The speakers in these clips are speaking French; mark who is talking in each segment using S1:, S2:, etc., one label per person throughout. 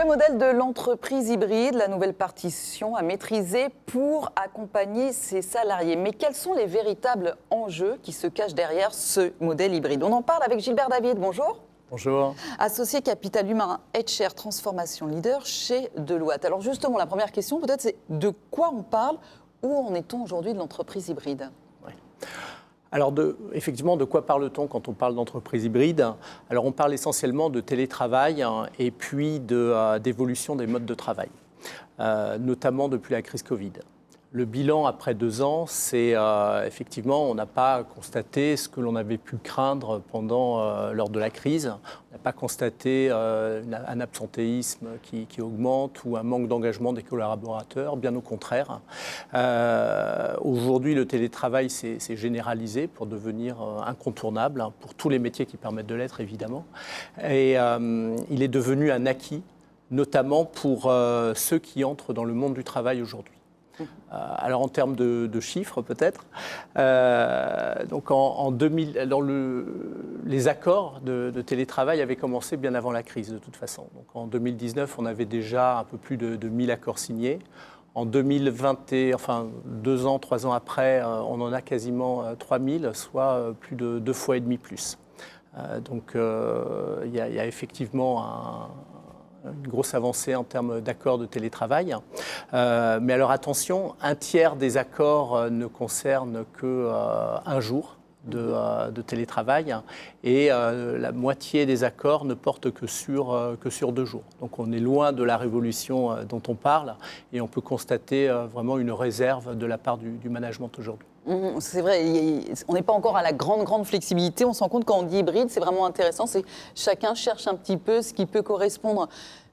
S1: modèle de l'entreprise hybride, la nouvelle partition à maîtriser pour accompagner ses salariés. Mais quels sont les véritables enjeux qui se cachent derrière ce modèle hybride? On en parle avec Gilbert David, bonjour.
S2: Bonjour.
S1: Associé capital humain HR Transformation Leader chez Deloitte. Alors justement, la première question peut-être c'est de quoi on parle? Où en est-on aujourd'hui de l'entreprise hybride?
S2: Alors, effectivement, de quoi parle-t-on quand on parle d'entreprise hybride? Alors, on parle essentiellement de télétravail et puis d'évolution des modes de travail, notamment depuis la crise Covid. Le bilan après 2 ans, c'est effectivement, on n'a pas constaté ce que l'on avait pu craindre lors de la crise. On n'a pas constaté un absentéisme qui augmente ou un manque d'engagement des collaborateurs, bien au contraire. Aujourd'hui, le télétravail s'est généralisé pour devenir incontournable pour tous les métiers qui permettent de l'être, évidemment. Et il est devenu un acquis, notamment pour ceux qui entrent dans le monde du travail aujourd'hui. Alors en termes de chiffres peut-être, donc en 2000, les accords de télétravail avaient commencé bien avant la crise de toute façon. Donc en 2019, on avait déjà un peu plus de 1000 accords signés. En 2020, enfin 2 ans, 3 ans après, on en a quasiment 3000, soit plus de 2,5 fois plus. Donc il y a effectivement une grosse avancée en termes d'accords de télétravail. Mais alors attention, 1/3 des accords ne concernent qu'un jour de télétravail et la moitié des accords ne portent que sur 2 jours. Donc on est loin de la révolution dont on parle et on peut constater vraiment une réserve de la part du management aujourd'hui.
S1: C'est vrai, on n'est pas encore à la grande flexibilité. On se rend compte quand on dit hybride, c'est vraiment intéressant. C'est chacun cherche un petit peu ce qui peut correspondre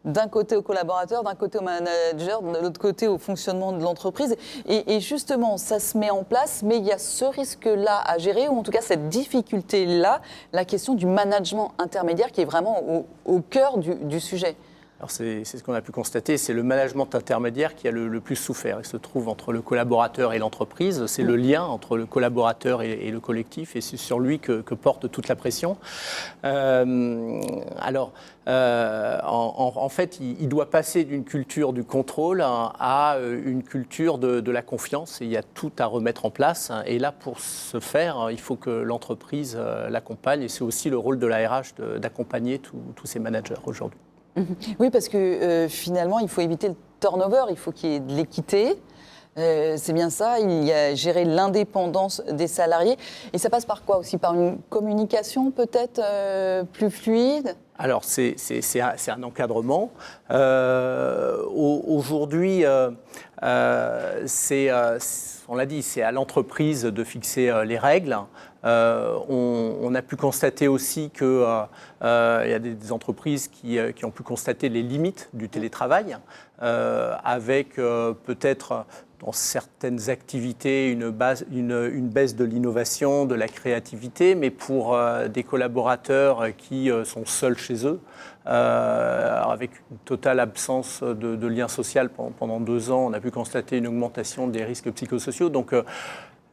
S1: d'un côté aux collaborateurs, d'un côté aux managers, de l'autre côté au fonctionnement de l'entreprise. Et justement, ça se met en place, mais il y a ce risque-là à gérer, ou en tout cas cette difficulté-là, la question du management intermédiaire qui est vraiment au cœur du sujet.
S2: Alors c'est ce qu'on a pu constater, c'est le management intermédiaire qui a le plus souffert. Il se trouve entre le collaborateur et l'entreprise, c'est le lien entre le collaborateur et le collectif et c'est sur lui que porte toute la pression. En fait, il doit passer d'une culture du contrôle à une culture de la confiance et il y a tout à remettre en place. Et là, pour ce faire, il faut que l'entreprise l'accompagne et c'est aussi le rôle de la RH d'accompagner tous ces managers aujourd'hui.
S1: Oui, parce que finalement, il faut éviter le turnover, il faut qu'il y ait de l'équité. C'est bien ça, il y a gérer l'indépendance des salariés. Et ça passe par quoi aussi? Par une communication peut-être plus fluide?
S2: Alors, c'est un encadrement. Aujourd'hui, on l'a dit, c'est à l'entreprise de fixer les règles. On a pu constater aussi qu'il y a des entreprises qui ont pu constater les limites du télétravail, avec peut-être dans certaines activités une baisse de l'innovation, de la créativité, mais pour des collaborateurs qui sont seuls chez eux, avec une totale absence de lien social pendant 2 ans, on a pu constater une augmentation des risques psychosociaux. Donc,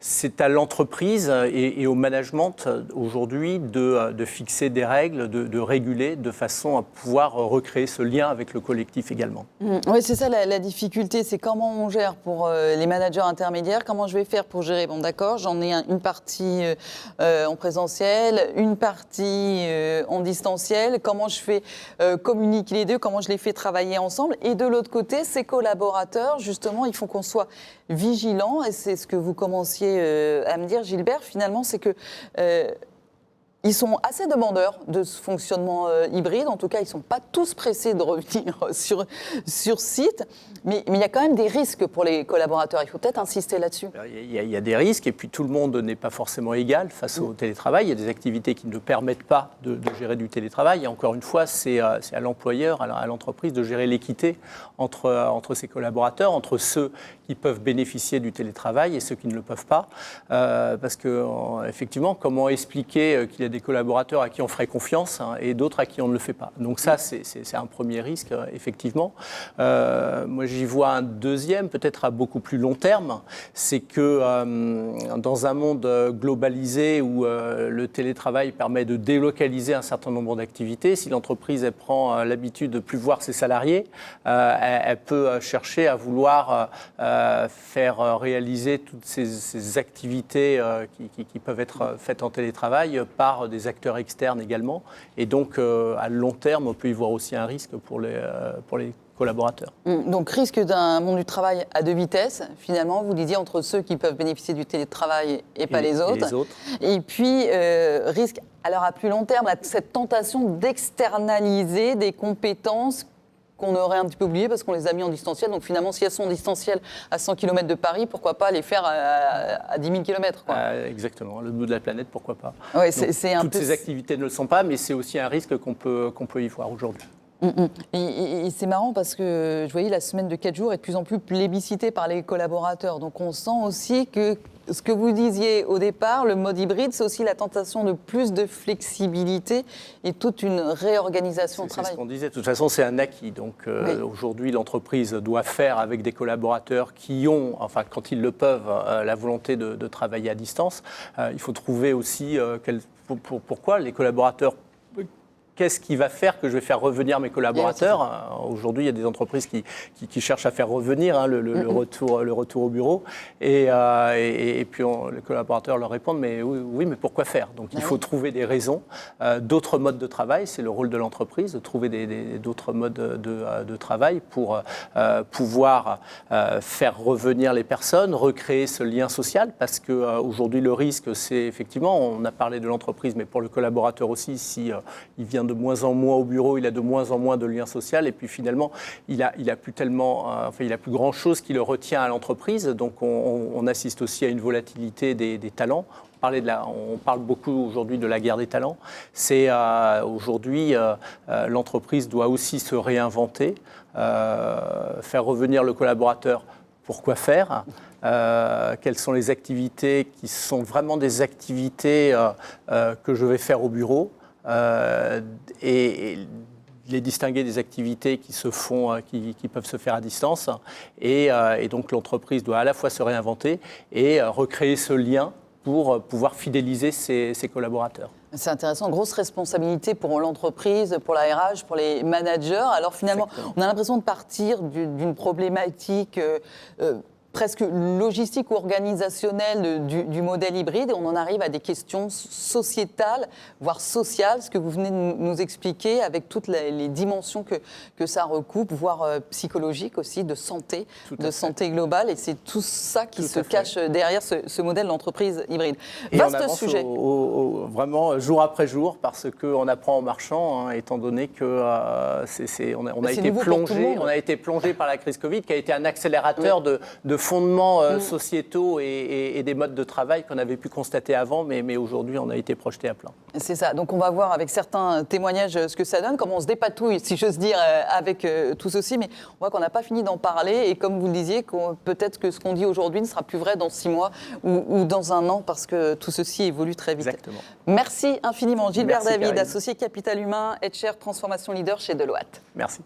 S2: c'est à l'entreprise et au management aujourd'hui de fixer des règles, de réguler de façon à pouvoir recréer ce lien avec le collectif également.
S1: Oui, c'est ça la difficulté, c'est comment on gère pour les managers intermédiaires, comment je vais faire pour gérer. Bon d'accord, j'en ai une partie en présentiel, une partie en distanciel, comment je fais communiquer les deux, comment je les fais travailler ensemble. Et de l'autre côté, ces collaborateurs, justement, il faut qu'on soit vigilant, et c'est ce que vous commenciez à me dire, Gilbert, finalement, c'est que ils sont assez demandeurs de ce fonctionnement hybride. En tout cas, ils ne sont pas tous pressés de revenir sur site. Mais il y a quand même des risques pour les collaborateurs. Il faut peut-être insister là-dessus.
S2: Il y a des risques et puis tout le monde n'est pas forcément égal face au télétravail. Il y a des activités qui ne permettent pas de gérer du télétravail. Et encore une fois, c'est à l'employeur, à l'entreprise de gérer l'équité entre ses collaborateurs, entre ceux qui peuvent bénéficier du télétravail et ceux qui ne le peuvent pas. Parce que, effectivement, comment expliquer qu'il y a des collaborateurs à qui on ferait confiance et d'autres à qui on ne le fait pas. Donc ça, c'est un premier risque, effectivement. Moi, j'y vois un deuxième, peut-être à beaucoup plus long terme, c'est que dans un monde globalisé où le télétravail permet de délocaliser un certain nombre d'activités, si l'entreprise elle prend l'habitude de plus voir ses salariés, elle peut chercher à vouloir faire réaliser toutes ces activités qui peuvent être faites en télétravail par des acteurs externes également. Et donc, à long terme, on peut y voir aussi un risque pour les collaborateurs.
S1: Donc, risque d'un monde du travail à deux vitesses, finalement, vous disiez, entre ceux qui peuvent bénéficier du télétravail et pas les autres. Et puis, risque, alors à plus long terme, cette tentation d'externaliser des compétences qu'on aurait un petit peu oubliées parce qu'on les a mis en distanciel. Donc finalement, si elles sont en distanciel à 100 km de Paris, pourquoi pas les faire à 10 000 km
S2: exactement, le bout de la planète, pourquoi pas.
S1: Ouais,
S2: toutes ces activités ne le sont pas, mais c'est aussi un risque qu'on peut y voir aujourd'hui.
S1: Et c'est marrant parce que je voyais la semaine de 4 jours est de plus en plus plébiscitée par les collaborateurs. Donc on sent aussi que ce que vous disiez au départ, le mode hybride, c'est aussi la tentation de plus de flexibilité et toute une réorganisation au travail.
S2: C'est ce qu'on disait. De toute façon, c'est un acquis. Donc aujourd'hui, l'entreprise doit faire avec des collaborateurs qui ont, enfin quand ils le peuvent, la volonté de travailler à distance. Il faut trouver aussi pourquoi les collaborateurs. Qu'est-ce qui va faire que je vais faire revenir mes collaborateurs ? Aujourd'hui, il y a des entreprises qui cherchent à faire revenir le retour au bureau. Et puis, les collaborateurs leur répondent, mais oui, mais pourquoi faire ? Donc, il faut trouver des raisons, d'autres modes de travail. C'est le rôle de l'entreprise de trouver d'autres modes de travail pour pouvoir faire revenir les personnes, recréer ce lien social. Parce qu'aujourd'hui, le risque, c'est effectivement, on a parlé de l'entreprise, mais pour le collaborateur aussi, si il vient de moins en moins au bureau, il a de moins en moins de liens sociaux et puis finalement, il a plus plus grand chose qui le retient à l'entreprise. Donc on assiste aussi à une volatilité des talents. On parle beaucoup aujourd'hui de la guerre des talents. Aujourd'hui, l'entreprise doit aussi se réinventer, faire revenir le collaborateur. Pourquoi faire ? Quelles sont les activités qui sont vraiment des activités que je vais faire au bureau ? Et les distinguer des activités qui peuvent se faire à distance. Et donc l'entreprise doit à la fois se réinventer et recréer ce lien pour pouvoir fidéliser ses collaborateurs.
S1: C'est intéressant, grosse responsabilité pour l'entreprise, pour la RH, pour les managers. Alors finalement, on a l'impression de partir d'une problématique presque logistique ou organisationnelle du modèle hybride et on en arrive à des questions sociétales, voire sociales, ce que vous venez de nous expliquer avec toutes les dimensions que ça recoupe, voire psychologiques aussi, de santé globale. Et c'est tout ça qui se cache derrière ce modèle d'entreprise hybride. Vaste sujet.
S2: Vraiment jour après jour, parce qu'on apprend en marchant, étant donné qu'on a été plongé par la crise Covid, qui a été un accélérateur de fondements sociétaux et des modes de travail qu'on avait pu constater avant, mais aujourd'hui, on a été projeté à plein.
S1: C'est ça. Donc, on va voir avec certains témoignages ce que ça donne, comment on se dépatouille, si j'ose dire, avec tout ceci. Mais on voit qu'on n'a pas fini d'en parler. Et comme vous le disiez, peut-être que ce qu'on dit aujourd'hui ne sera plus vrai dans 6 mois ou dans 1 an, parce que tout ceci évolue très vite.
S2: Exactement.
S1: Merci infiniment. Gilbert David,
S2: Karine.
S1: associé Capital Humain, HR Transformation Leader chez Deloitte.
S2: Merci.